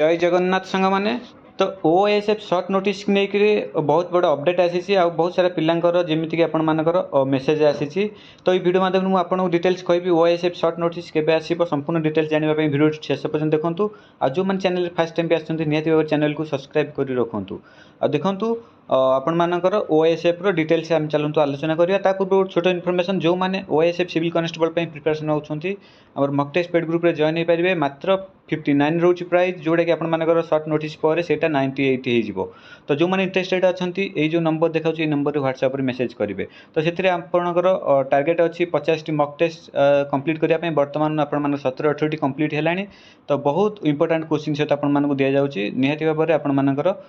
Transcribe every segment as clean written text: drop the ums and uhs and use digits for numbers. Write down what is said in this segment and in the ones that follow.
जय जगन्नाथ सांग मैंने तो ओएसएफ सर्ट नोटिस नहीं बहुत बड़ा अपडेट आसी बहुत सारा पिलांकर जमीक आपर मेसेज आसी तो ये वीडियो माध्यम मुझे आपको डिटेल्स कहि ओएसएफ सर्ट नोटिस केबे आसीबो संपूर्ण डिटेल्स जानवा वीडियो शेष पर्यटन देखूँ आ जो मैंने चैनल फर्स्ट टाइम भी आसते निहत भाव चैनल को सब्सक्राइब कर रखुँ आ देखूँ आपण मानकर ओएसएफ रो डिटेल्स आम चलतु आलोचना करिया पूर्व छोट इनफॉरमेशन जो मैंने ओएसएफ सिविल कनेस्टेबल प्रिपरेशन होती आम मक टेस्ट पेड ग्रुप में जॉइन हो पारे मात्र 59 रोच प्राइस जोटा कि आपर सर्ट नोटिस पर से 98 हो तो जो मैंने इंटरेस्टेड अच्छा ये जो नंबर देखा ये नंबर व्हाट्सएप मेसेज करेंगे तो से आपंकर टार्गेट अच्छी 50 मक टेस्ट कंप्लीट करने बर्तमान आप 17-18 कंप्लीट है तो बहुत इंपोर्टेंट क्वेश्चन सहित आपको दि जाऊँगी निहाती भाव में आपर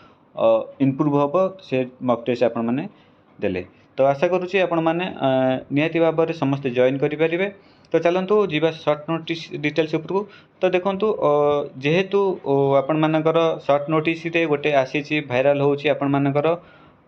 इम्प्रूव हम से मक टेस्ट आपने देले तो आशा करुँची आपण मैंने निहाती भाव में समस्ते जॉइन करेंगे तो चलतु जीवा सर्ट नोटिस डिटेल्स उपरको तो देखूँ जेहेतु आपण मानकर सर्ट नोटिस गोटे आसी भाइराल होची आपण मानकर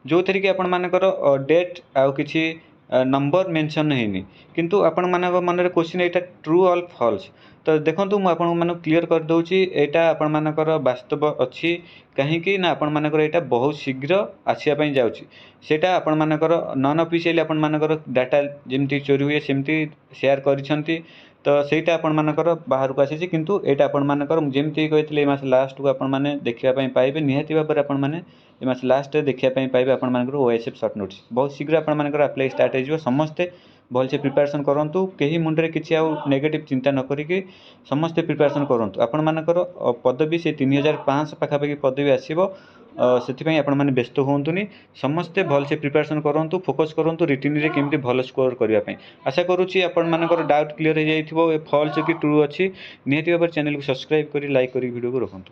जो थी कि आपण मानकर डेट आउ किछि नंबर मेंशन हैनी किंतु आपण मान मन रे क्वेश्चन एटा ट्रू ऑल फॉल्स तो देखूँ मुझे आपण मान क्लीयर कर दूची एटा आपण मानकर वास्तव अच्छी कहीं ना आपण मानकर एटा बहुत शीघ्र आसिया जाउची सेटा आपण मानकर नॉन ऑफिशियल आपण मानकर डाटा जेमती चोरी हुए सेमती शेयर करिसंती तो सेटा आपण मानकर बाहर को आसी किंतु एटा आपण मानकर जेमती कहते मास लास्ट को आपण माने देखिया पई पाइबे निहाती भाबरे आपण माने ए मास लास्ट देखिया पई पाइबे आपण मानकर ओएसएफ सर्ट नोटिस बहुत शीघ्र आपण मानकर अप्लाई स्टार्ट हो समस्ते भल से प्रिपरेशन करूँ कहीं मुंडे किसी नेगेटिव चिंता न करिकी समस्ते प्रिपरेशन करूँ आपण मानकर पदवी से 3500 पाखापाखि पदवी आसो से आपण मैंने व्यस्त होंतुनि समस्ते भल से प्रिपरेशन करूँ फोकस करूँ रिटिन रे केमती भल स्कोर करने आशा करुँची आपण मानकर डाउट क्लीयर हो जाइए फॉल्स कि ट्रू अच्छी निहाती भाव चैनल को सब्सक्राइब कर लाइक कर वीडियो को रखुँ।